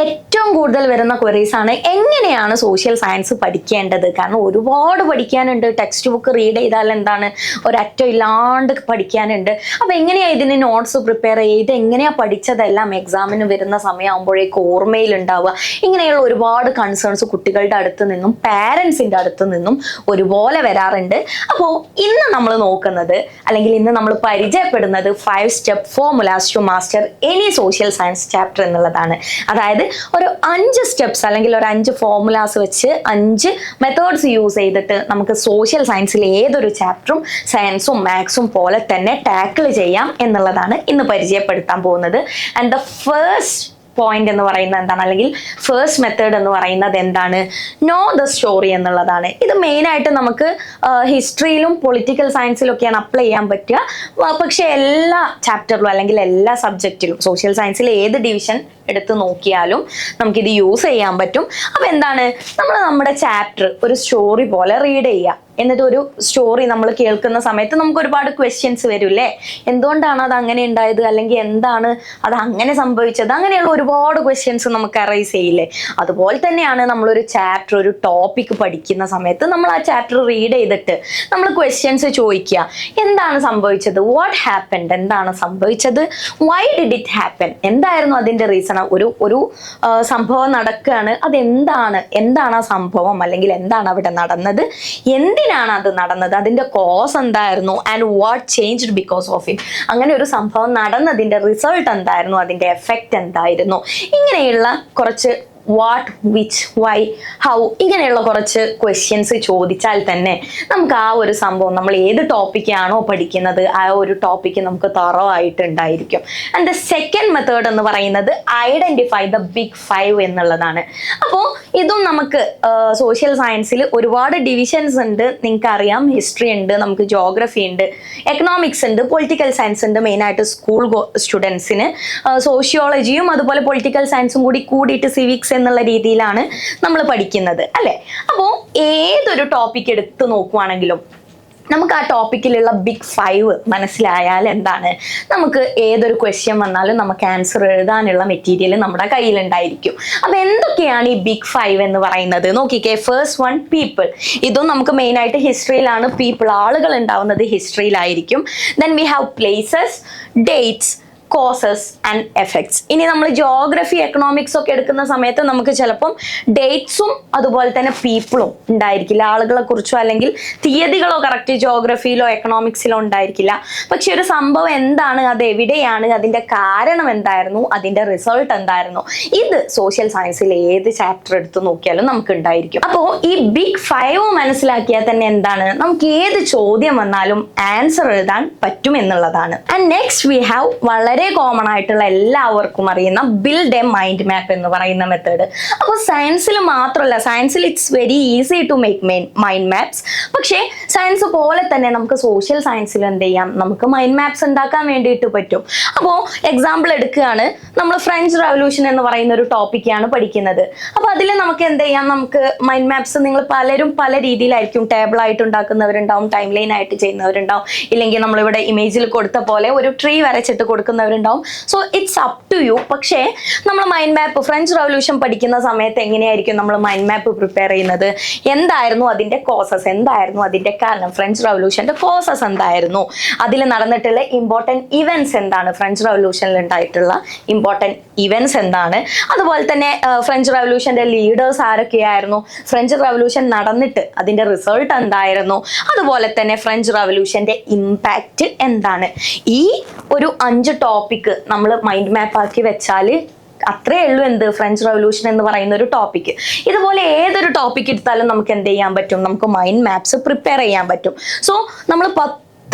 ഏറ്റവും കൂടുതൽ വരുന്ന ക്വറീസ് ആണ് എങ്ങനെയാണ് സോഷ്യൽ സയൻസ് പഠിക്കേണ്ടത്. കാരണം ഒരുപാട് പഠിക്കാനുണ്ട്. ടെക്സ്റ്റ് ബുക്ക് റീഡ് ചെയ്താൽ എന്താണ് ഒരറ്റം ഇല്ലാണ്ട് പഠിക്കാനുണ്ട്. അപ്പൊ എങ്ങനെയാ ഇതിന് നോട്ട്സ് പ്രിപ്പയർ ചെയ്യുക, ഇത് എങ്ങനെയാ പഠിച്ചതെല്ലാം എക്സാമിന് വരുന്ന സമയമാകുമ്പോഴേക്ക് ഓർമ്മയിൽ ഉണ്ടാവുക. ഇങ്ങനെയുള്ള ഒരുപാട് കൺസേൺസ് കുട്ടികളുടെ അടുത്ത് നിന്നും പാരൻസിന്റെ അടുത്ത് നിന്നും ഒരുപോലെ വരാറുണ്ട്. അപ്പോൾ ഇന്ന് നമ്മൾ നോക്കുന്നത് അല്ലെങ്കിൽ ഇന്ന് നമ്മൾ പരിചയപ്പെടുന്നത് 5 step formulas to master any social science chapter എന്നുള്ളതാണ്. അതായത് ഒരു 5 സ്റ്റെപ്സ് അല്ലെങ്കിൽ ഒരു 5 ഫോർമുലാസ് വെച്ച് 5 മെത്തേഡ്സ് യൂസ് ചെയ്തിട്ട് നമുക്ക് സോഷ്യൽ സയൻസിലെ ഏതൊരു ചാപ്റ്ററും സയൻസും മാത്സും പോലെ തന്നെ ടാക്കിൾ ചെയ്യാം എന്നുള്ളതാണ് ഇന്ന് പരിചയപ്പെടുത്താൻ പോകുന്നത്. ആൻഡ് ദ ഫസ്റ്റ് പോയിന്റ് എന്ന് പറയുന്നത് എന്താണ്, അല്ലെങ്കിൽ ഫസ്റ്റ് മെത്തേഡ് എന്ന് പറയുന്നത് എന്താണ്, നോ ദ സ്റ്റോറി എന്നുള്ളതാണ്. ഇത് മെയിനായിട്ട് നമുക്ക് ഹിസ്റ്ററിയിലും പൊളിറ്റിക്കൽ സയൻസിലും ഒക്കെയാണ് അപ്ലൈ ചെയ്യാൻ പറ്റുക. പക്ഷെ എല്ലാ ചാപ്റ്ററിലും അല്ലെങ്കിൽ എല്ലാ സബ്ജക്റ്റിലും സോഷ്യൽ സയൻസിലെ ഏത് ഡിവിഷൻ എടുത്ത് നോക്കിയാലും നമുക്കിത് യൂസ് ചെയ്യാൻ പറ്റും. അപ്പൊ എന്താണ്, നമ്മൾ നമ്മുടെ ചാപ്റ്റർ ഒരു സ്റ്റോറി പോലെ റീഡ് ചെയ്യുക. എന്നിട്ട് ഒരു സ്റ്റോറി നമ്മൾ കേൾക്കുന്ന സമയത്ത് നമുക്ക് ഒരുപാട് ക്വസ്റ്റ്യൻസ് വരില്ലേ, എന്തുകൊണ്ടാണ് അത് അങ്ങനെ ഉണ്ടായത്, അല്ലെങ്കിൽ എന്താണ് അത് അങ്ങനെ സംഭവിച്ചത്, അങ്ങനെയുള്ള ഒരുപാട് ക്വസ്റ്റ്യൻസ് നമുക്ക് അറൈസ് ചെയ്യില്ലേ. അതുപോലെ തന്നെയാണ് നമ്മളൊരു ചാപ്റ്റർ ഒരു ടോപ്പിക് പഠിക്കുന്ന സമയത്ത് നമ്മൾ ആ ചാപ്റ്റർ റീഡ് ചെയ്തിട്ട് നമ്മൾ ക്വസ്റ്റ്യൻസ് ചോദിക്കുക. എന്താണ് സംഭവിച്ചത്, വാട്ട് ഹാപ്പൻഡ്, എന്താണ് സംഭവിച്ചത്, വൈ ഡിഡ് ഇറ്റ് ഹാപ്പൻ, എന്തായിരുന്നു അതിന്റെ റീസൺ. ഒരു സംഭവം നടക്കുകയാണ്, എന്താണ് ആ സംഭവം, അല്ലെങ്കിൽ എന്താണ് അവിടെ നടന്നത്, എന്തിനാണ് അത് നടന്നത്, അതിന്റെ കോസ് എന്തായിരുന്നു, and what changed because of it. അങ്ങനെ ഒരു സംഭവം നടന്നതിന്റെ റിസൾട്ട് എന്തായിരുന്നു, അതിന്റെ എഫക്റ്റ് എന്തായിരുന്നു. ഇങ്ങനെയുള്ള കുറച്ച് വാട്ട്, വിച്ച്, വൈ, ഹൗ ഇങ്ങനെയുള്ള കുറച്ച് ക്വസ്റ്റ്യൻസ് ചോദിച്ചാൽ തന്നെ നമുക്ക് ആ ഒരു സംഭവം നമ്മൾ ഏത് ടോപ്പിക്കാണോ പഠിക്കുന്നത് ആ ഒരു ടോപ്പിക്ക് നമുക്ക് തറവായിട്ടുണ്ടായിരിക്കും. ആൻഡ് ദ സെക്കൻഡ് മെത്തേഡ് എന്ന് പറയുന്നത് ഐഡന്റിഫൈ ദ ബിഗ് 5 എന്നുള്ളതാണ്. അപ്പോൾ ഇതും നമുക്ക് സോഷ്യൽ സയൻസിൽ ഒരുപാട് ഡിവിഷൻസ് ഉണ്ട്. നിങ്ങൾക്ക് അറിയാം, ഹിസ്റ്ററി ഉണ്ട്, നമുക്ക് ജോഗ്രഫി ഉണ്ട്, എക്കണോമിക്സ് ഉണ്ട്, പൊളിറ്റിക്കൽ സയൻസ് ഉണ്ട്. മെയിനായിട്ട് സ്കൂൾ സ്റ്റുഡൻസിന് സോഷ്യോളജിയും അതുപോലെ പൊളിറ്റിക്കൽ സയൻസും കൂടിയിട്ട് സിവിക്സ് എന്നുള്ള രീതിയിലാണ് നമ്മൾ പഠിക്കുന്നത് അല്ലെ. അപ്പോൾ ഏതൊരു ടോപ്പിക് എടുത്ത് നോക്കുവാണെങ്കിലും നമുക്ക് ആ ടോപ്പിക്കിലുള്ള ബിഗ് 5 മനസ്സിലായാൽ എന്താണ്, നമുക്ക് ഏതൊരു ക്വസ്റ്റ്യൻ വന്നാലും നമുക്ക് ആൻസർ എഴുതാനുള്ള മെറ്റീരിയൽ നമ്മുടെ കയ്യിലുണ്ടായിരിക്കും. അപ്പൊ എന്തൊക്കെയാണ് ഈ ബിഗ് 5 എന്ന് പറയുന്നത് നോക്കിക്കേ. First one, people. ഇതും നമുക്ക് മെയിൻ ആയിട്ട് ഹിസ്റ്ററിയിലാണ്. പീപ്പിൾ, ആളുകൾ ഉണ്ടാവുന്നത് ഹിസ്റ്ററിയിലായിരിക്കും. Then we have places, dates, causes and effects. ഇനി നമ്മൾ ജോഗ്രഫി എക്കണോമിക്സ് ഒക്കെ എടുക്കുന്ന സമയത്ത് നമുക്ക് ചിലപ്പം ഡേറ്റ്സും അതുപോലെ തന്നെ പീപ്പിളും ഉണ്ടായിരിക്കില്ല, ആളുകളെ കുറിച്ചോ അല്ലെങ്കിൽ തീയതികളോ കറക്റ്റ് ജോഗ്രഫിയിലോ എക്കണോമിക്സിലോ ഉണ്ടായിരിക്കില്ല. പക്ഷെ ഒരു സംഭവം എന്താണ്, അത് എവിടെയാണ്, അതിന്റെ കാരണം എന്തായിരുന്നു, അതിന്റെ റിസൾട്ട് എന്തായിരുന്നു, ഇത് സോഷ്യൽ സയൻസിൽ ഏത് ചാപ്റ്റർ എടുത്ത് നോക്കിയാലും നമുക്ക് ഉണ്ടായിരിക്കും. അപ്പോൾ ഈ ബിഗ് 5 മനസ്സിലാക്കിയാൽ തന്നെ എന്താണ്, നമുക്ക് ഏത് ചോദ്യം വന്നാലും ആൻസർ എഴുതാൻ പറ്റും എന്നുള്ളതാണ്. ആൻഡ് നെക്സ്റ്റ് വി ഹാവ് വളരെ കോമൺ ആയിട്ടുള്ള എല്ലാവർക്കും അറിയുന്ന ബിൽഡ് എ മൈൻഡ് മാപ്പ് എന്ന് പറയുന്ന മെത്തേഡ്. അപ്പോൾ സയൻസിൽ മാത്രമല്ല, സയൻസിൽ it's very easy to make mind maps. പക്ഷേ സയൻസ് പോലെ തന്നെ നമുക്ക് സോഷ്യൽ സയൻസിൽ എന്ത് ചെയ്യാം, നമുക്ക് മൈൻഡ് മാപ്സ് ഉണ്ടാക്കാൻ വേണ്ടിയിട്ട് പറ്റും. അപ്പോൾ എക്സാമ്പിൾ എടുക്കുകയാണ്, നമ്മൾ ഫ്രഞ്ച് റവല്യൂഷൻ എന്ന് പറയുന്ന ഒരു ടോപ്പിക്കാണ് പഠിക്കുന്നത്. അപ്പോൾ അതിൽ നമുക്ക് എന്ത് ചെയ്യാം, നമുക്ക് മൈൻഡ് മാപ്സ് നിങ്ങൾ പലരും പല രീതിയിലായിരിക്കും, ടേബിൾ ആയിട്ട് ഉണ്ടാക്കുന്നവരുണ്ടാവും, ടൈം ലൈൻ ആയിട്ട് ചെയ്യുന്നവരുണ്ടാവും, ഇല്ലെങ്കിൽ നമ്മളിവിടെ ഇമേജിൽ കൊടുത്ത പോലെ ഒരു ട്രീ വരച്ചിട്ട് കൊടുക്കുന്നവരുണ്ടാവും. So it's up to you. പക്ഷേ നമ്മൾ മൈൻഡ് മാപ്പ് ഫ്രഞ്ച് റവല്യൂഷൻ പഠിക്കുന്ന സമയത്ത് എങ്ങനെയായിരിക്കും നമ്മൾ മൈൻഡ് മാപ്പ് പ്രിപ്പയർ ചെയ്യുന്നത്, എന്തായിരുന്നു അതിന്റെ കോസസ്, എന്തായിരുന്നു അതിന്റെ കാരണം, ഫ്രഞ്ച് റവല്യൂഷന്റെ കോസസ് എന്തായിരുന്നു, അതിൽ നടന്നിട്ടുള്ള ഇമ്പോർട്ടൻറ്റ് ഇവന്റ്സ് എന്താണ്, ഫ്രഞ്ച് റവല്യൂഷനിൽ ഉണ്ടായിട്ടുള്ള ഇമ്പോർട്ടൻറ്റ് ഇവന്റ്സ് എന്താണ്, അതുപോലെ തന്നെ ഫ്രഞ്ച് റവല്യൂഷന്റെ ലീഡേഴ്സ് ആരൊക്കെയായിരുന്നു, ഫ്രഞ്ച് റവല്യൂഷൻ നടന്നിട്ട് അതിന്റെ റിസൾട്ട് എന്തായിരുന്നു, അതുപോലെ തന്നെ ഫ്രഞ്ച് റവല്യൂഷന്റെ ഇമ്പാക്റ്റ് എന്താണ്. ഈ ഒരു 5 ടോപ്പിക്ക് നമ്മൾ മൈൻഡ് മാപ്പ് ആക്കി വെച്ചാൽ അത്രേ ഉള്ളൂ എന്ത്, ഫ്രഞ്ച് റവല്യൂഷൻ എന്ന് പറയുന്ന ഒരു ടോപ്പിക്ക്. ഇതുപോലെ ഏതൊരു ടോപ്പിക് എടുത്താലും നമുക്ക് എന്ത് ചെയ്യാൻ പറ്റും, നമുക്ക് മൈൻഡ് മാപ്സ് പ്രിപ്പയർ ചെയ്യാൻ പറ്റും. സോ നമ്മൾ 10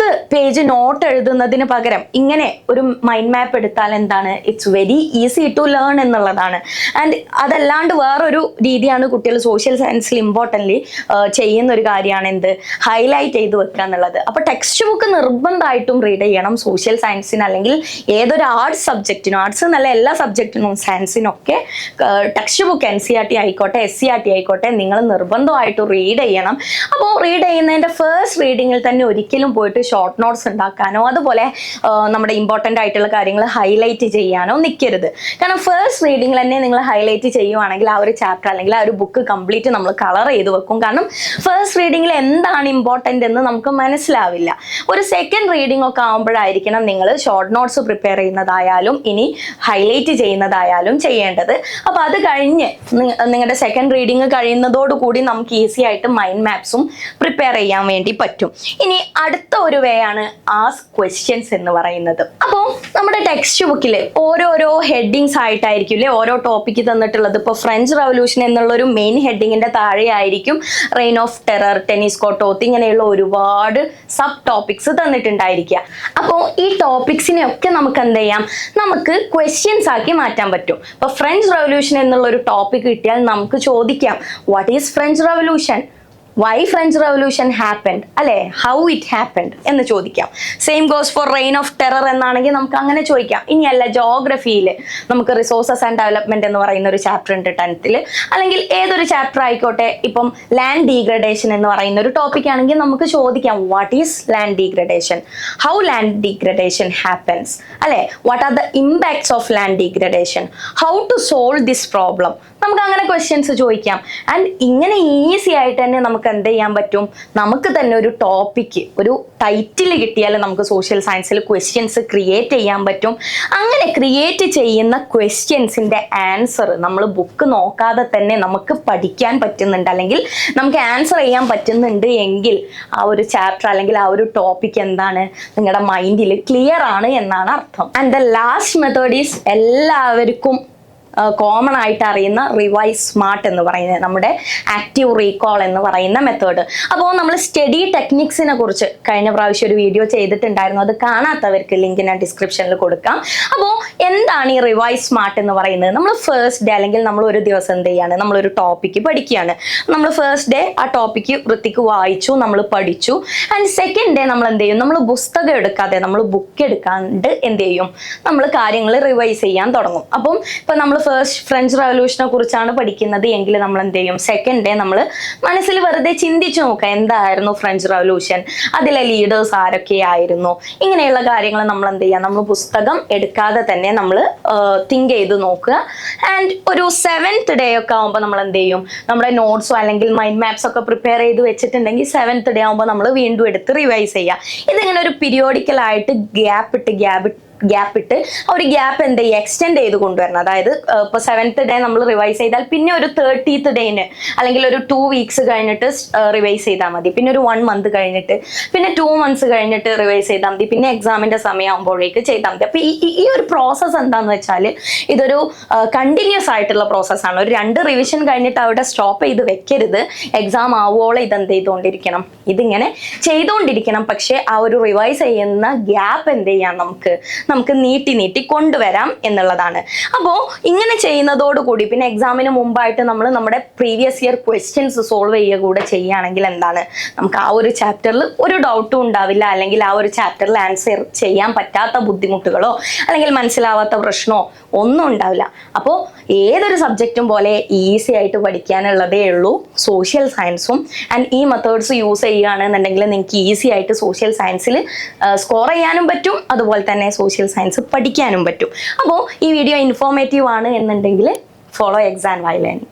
പേജ് നോട്ട് എഴുതുന്നതിന് പകരം ഇങ്ങനെ ഒരു മൈൻഡ് മാപ്പ് എടുത്താൽ എന്താണ്, it's very easy to learn എന്നുള്ളതാണ്. ആൻഡ് അതല്ലാണ്ട് വേറൊരു രീതിയാണ് കുട്ടികൾ സോഷ്യൽ സയൻസിൽ ഇമ്പോർട്ടൻ്റ്ലി ചെയ്യുന്ന ഒരു കാര്യമാണ് എന്ത്, ഹൈലൈറ്റ് ചെയ്ത് വെക്കുക എന്നുള്ളത്. അപ്പോൾ ടെക്സ്റ്റ് ബുക്ക് നിർബന്ധമായിട്ടും റീഡ് ചെയ്യണം സോഷ്യൽ സയൻസിന്, അല്ലെങ്കിൽ ഏതൊരു ആർട്സ് സബ്ജക്റ്റിനും, ആർട്സ് എന്നല്ല എല്ലാ സബ്ജക്റ്റിനും സയൻസിനൊക്കെ ടെക്സ്റ്റ് ബുക്ക് NCERT ആയിക്കോട്ടെ SCERT ആയിക്കോട്ടെ നിങ്ങൾ നിർബന്ധമായിട്ടും റീഡ് ചെയ്യണം. അപ്പോൾ റീഡ് ചെയ്യുന്നതിൻ്റെ ഫസ്റ്റ് റീഡിങ്ങിൽ തന്നെ ഒരിക്കലും പോയിട്ട് ഷോർട്ട് നോട്ട്സ് ഉണ്ടാക്കാനോ അതുപോലെ നമ്മുടെ ഇമ്പോർട്ടൻ്റ് ആയിട്ടുള്ള കാര്യങ്ങൾ ഹൈലൈറ്റ് ചെയ്യാനോ നിൽക്കരുത്. കാരണം ഫസ്റ്റ് റീഡിങ്ങിൽ തന്നെ നിങ്ങൾ ഹൈലൈറ്റ് ചെയ്യുവാണെങ്കിൽ ആ ഒരു ചാപ്റ്റർ അല്ലെങ്കിൽ ആ ഒരു ബുക്ക് കംപ്ലീറ്റ് നമ്മൾ കളർ ചെയ്ത് വെക്കും. കാരണം ഫസ്റ്റ് റീഡിങ്ങിൽ എന്താണ് ഇമ്പോർട്ടൻ്റ് എന്ന് നമുക്ക് മനസ്സിലാവില്ല. ഒരു സെക്കൻഡ് റീഡിംഗ് ഒക്കെ ആകുമ്പോഴായിരിക്കണം നിങ്ങൾ ഷോർട്ട് നോട്ട്സ് പ്രിപ്പയർ ചെയ്യുന്നതായാലും ഇനി ഹൈലൈറ്റ് ചെയ്യുന്നതായാലും ചെയ്യേണ്ടത്. അപ്പോൾ അത് കഴിഞ്ഞ് നിങ്ങളുടെ സെക്കൻഡ് റീഡിങ് കഴിയുന്നതോടുകൂടി നമുക്ക് ഈസി ആയിട്ട് മൈൻഡ് മാപ്സും പ്രിപ്പയർ ചെയ്യാൻ വേണ്ടി പറ്റും. ഇനി അടുത്ത ഒരു വേ ആണ് ആസ്ക് ക്വസ്റ്റ്യൻസ് എന്ന് പറയുന്നത്. അപ്പോൾ നമ്മുടെ ടെക്സ്റ്റ് ബുക്കിൽ ഓരോരോ ഹെഡിങ്സ് ആയിട്ടായിരിക്കും ഓരോ ടോപ്പിക്ക് തന്നിട്ടുള്ളത്. ഇപ്പോൾ ഫ്രഞ്ച് റവല്യൂഷൻ എന്നുള്ളൊരു മെയിൻ ഹെഡിങ്ങിന്റെ താഴെ ആയിരിക്കും reign of terror, tennis court oath, ഇങ്ങനെയുള്ള ഒരുപാട് സബ് ടോപ്പിക്സ് തന്നിട്ടുണ്ടായിരിക്കുക. അപ്പോൾ ഈ ടോപ്പിക്സിനെ ഒക്കെ നമുക്ക് എന്ത് ചെയ്യാം, നമുക്ക് ക്വസ്റ്റ്യൻസ് ആക്കി മാറ്റാൻ പറ്റും. ഇപ്പൊ ഫ്രഞ്ച് റവല്യൂഷൻ എന്നുള്ള ഒരു ടോപ്പിക് കിട്ടിയാൽ നമുക്ക് ചോദിക്കാം, what is French revolution, why French revolution happened, അല്ലെ, ഹൗ ഇറ്റ് ഹാപ്പൻഡ് എന്ന് ചോദിക്കാം. Same goes for reign of terror എന്നാണെങ്കിൽ നമുക്ക് അങ്ങനെ ചോദിക്കാം. ഇനിയല്ല ജോഗ്രഫിയിൽ നമുക്ക് റിസോഴ്സസ് ആൻഡ് ഡെവലപ്മെന്റ് എന്ന് പറയുന്ന ഒരു ചാപ്റ്റർ ഉണ്ട് 10th, അല്ലെങ്കിൽ ഏതൊരു ചാപ്റ്റർ ആയിക്കോട്ടെ. ഇപ്പം ലാൻഡ് ഡീഗ്രഡേഷൻ എന്ന് പറയുന്ന ഒരു ടോപ്പിക് ആണെങ്കിൽ നമുക്ക് ചോദിക്കാം, what is land degradation, how land degradation happens, അല്ലെ, what are the impacts of land degradation, how to solve this problem. നമുക്ക് അങ്ങനെ ക്വസ്റ്റ്യൻസ് ചോദിക്കാം. ആൻഡ് ഇങ്ങനെ ഈസി ആയിട്ട് തന്നെ നമുക്ക് എന്ത് ചെയ്യാൻ പറ്റും, നമുക്ക് തന്നെ ഒരു ടോപ്പിക്ക്, ഒരു ടൈറ്റിൽ കിട്ടിയാൽ നമുക്ക് സോഷ്യൽ സയൻസിൽ ക്വസ്റ്റ്യൻസ് ക്രിയേറ്റ് ചെയ്യാൻ പറ്റും. അങ്ങനെ ക്രിയേറ്റ് ചെയ്യുന്ന ക്വസ്റ്റ്യൻസിന്റെ ആൻസർ നമ്മൾ ബുക്ക് നോക്കാതെ തന്നെ നമുക്ക് പഠിക്കാൻ പറ്റുന്നുണ്ട്, അല്ലെങ്കിൽ നമുക്ക് ആൻസർ ചെയ്യാൻ പറ്റുന്നുണ്ട് എങ്കിൽ ആ ഒരു ചാപ്റ്റർ അല്ലെങ്കിൽ ആ ഒരു ടോപ്പിക് എന്താണ്, നിങ്ങളുടെ മൈൻഡിൽ ക്ലിയർ ആണ് എന്നാണ് അർത്ഥം. And the last method is എല്ലാവർക്കും കോമൺ ആയിട്ട് അറിയുന്ന റിവൈസ് സ്മാർട്ട് എന്ന് പറയുന്നത്, നമ്മുടെ ആക്റ്റീവ് റീകോൾ എന്ന് പറയുന്ന മെത്തേഡ്. അപ്പോൾ നമ്മൾ സ്റ്റഡി ടെക്നിക്സിനെ കുറിച്ച് കഴിഞ്ഞ പ്രാവശ്യം ഒരു വീഡിയോ ചെയ്തിട്ടുണ്ടായിരുന്നു. അത് കാണാത്തവർക്ക് ലിങ്ക് ഞാൻ ഡിസ്ക്രിപ്ഷനിൽ കൊടുക്കാം. അപ്പോൾ എന്താണ് ഈ റിവൈസ് സ്മാർട്ട് എന്ന് പറയുന്നത്? നമ്മൾ ഫസ്റ്റ് ഡേ അല്ലെങ്കിൽ നമ്മൾ ഒരു ദിവസം എന്ത് ചെയ്യാണ്, നമ്മളൊരു ടോപ്പിക്ക് പഠിക്കുകയാണ്. നമ്മൾ ഫസ്റ്റ് ഡേ ആ ടോപ്പിക്ക് വൃത്തിക്ക് വായിച്ചു, നമ്മൾ പഠിച്ചു. ആൻഡ് സെക്കൻഡ് ഡേ നമ്മൾ എന്ത് ചെയ്യും, നമ്മൾ പുസ്തകം എടുക്കാതെ, നമ്മൾ ബുക്ക് എടുക്കാണ്ട് എന്ത് ചെയ്യും, നമ്മൾ കാര്യങ്ങൾ റിവൈസ് ചെയ്യാൻ തുടങ്ങും. അപ്പം ഇപ്പം നമ്മൾ ഫസ്റ്റ് ഫ്രഞ്ച് റവല്യൂഷനെ കുറിച്ചാണ് പഠിക്കുന്നത് എങ്കിൽ നമ്മൾ എന്ത് ചെയ്യും, സെക്കൻഡ് ഡേ നമ്മൾ മനസ്സിൽ വെറുതെ ചിന്തിച്ചു നോക്കുക, എന്തായിരുന്നു ഫ്രഞ്ച് റവല്യൂഷൻ, അതിലെ ലീഡേഴ്സ് ആരൊക്കെയായിരുന്നു, ഇങ്ങനെയുള്ള കാര്യങ്ങൾ നമ്മൾ എന്ത് ചെയ്യുക, നമ്മൾ പുസ്തകം എടുക്കാതെ തന്നെ നമ്മൾ തിങ്ക് ചെയ്ത് നോക്കുക. ആൻഡ് ഒരു 7th ഡേ ഒക്കെ ആകുമ്പോൾ നമ്മൾ എന്ത് ചെയ്യും, നമ്മുടെ നോട്ട്സോ അല്ലെങ്കിൽ മൈൻഡ് മാപ്സ് ഒക്കെ പ്രിപ്പയർ ചെയ്ത് വെച്ചിട്ടുണ്ടെങ്കിൽ 7th ഡേ ആകുമ്പോൾ നമ്മൾ വീണ്ടും എടുത്ത് റിവൈസ് ചെയ്യുക. ഇതിങ്ങനെ ഒരു പീരിയോഡിക്കലായിട്ട് ഗ്യാപ്പ് ഇട്ട് ഒരു ഗ്യാപ്പ് എന്ത് ചെയ്യുക, എക്സ്റ്റെൻഡ് ചെയ്ത് കൊണ്ടുവരണം. അതായത് ഇപ്പോൾ 7th ഡേ നമ്മൾ റിവൈസ് ചെയ്താൽ പിന്നെ ഒരു 30th ഡേന് അല്ലെങ്കിൽ ഒരു 2 weeks കഴിഞ്ഞിട്ട് റിവൈസ് ചെയ്താൽ മതി. പിന്നെ ഒരു 1 month കഴിഞ്ഞിട്ട്, പിന്നെ 2 months കഴിഞ്ഞിട്ട് റിവൈസ് ചെയ്താൽ മതി. പിന്നെ എക്സാമിന്റെ സമയമാകുമ്പോഴേക്ക് ചെയ്താൽ മതി. അപ്പോൾ ഈ ഒരു പ്രോസസ്സ് എന്താന്ന് വെച്ചാൽ ഇതൊരു കണ്ടിന്യൂസ് ആയിട്ടുള്ള പ്രോസസ്സാണ്. ഒരു 2 റിവിഷൻ കഴിഞ്ഞിട്ട് അവിടെ സ്റ്റോപ്പ് ചെയ്ത് വെക്കരുത്. എക്സാം ആവുവോളം ഇതെന്ത് ചെയ്തുകൊണ്ടിരിക്കണം, ഇതിങ്ങനെ ചെയ്തുകൊണ്ടിരിക്കണം. പക്ഷെ ആ ഒരു റിവൈസ് ചെയ്യുന്ന ഗ്യാപ്പ് എന്ത് ചെയ്യാം, നമുക്ക് നീട്ടി കൊണ്ടുവരാം എന്നുള്ളതാണ്. അപ്പോൾ ഇങ്ങനെ ചെയ്യുന്നതോടുകൂടി പിന്നെ എക്സാമിന് മുമ്പായിട്ട് നമ്മൾ നമ്മുടെ പ്രീവിയസ് ഇയർ ക്വസ്റ്റ്യൻസ് സോൾവ് ചെയ്യുക കൂടെ ചെയ്യുകയാണെങ്കിൽ എന്താണ്, നമുക്ക് ആ ഒരു ചാപ്റ്ററിൽ ഒരു ഡൗട്ടും ഉണ്ടാവില്ല, അല്ലെങ്കിൽ ആ ഒരു ചാപ്റ്ററിൽ ആൻസർ ചെയ്യാൻ പറ്റാത്ത ബുദ്ധിമുട്ടുകളോ അല്ലെങ്കിൽ മനസ്സിലാവാത്ത പ്രശ്നമോ ഒന്നും ഉണ്ടാവില്ല. അപ്പോൾ ഏതൊരു സബ്ജക്റ്റും പോലെ ഈസി ആയിട്ട് പഠിക്കാനുള്ളതേ ഉള്ളൂ സോഷ്യൽ സയൻസും. ആൻഡ് ഈ മെത്തേഡ്സ് യൂസ് ചെയ്യുകയാണെന്നുണ്ടെങ്കിൽ നിങ്ങൾക്ക് ഈസി ആയിട്ട് സോഷ്യൽ സയൻസിൽ സ്കോർ ചെയ്യാനും പറ്റും, അതുപോലെ തന്നെ സോഷ്യൽ സയൻസ് പഠിക്കാനും പറ്റും. അപ്പോൾ ഈ വീഡിയോ ഇൻഫോർമേറ്റീവ് ആണ് എന്നുണ്ടെങ്കിൽ ഫോളോ എക്സാം വൈ ലേണിംഗ്.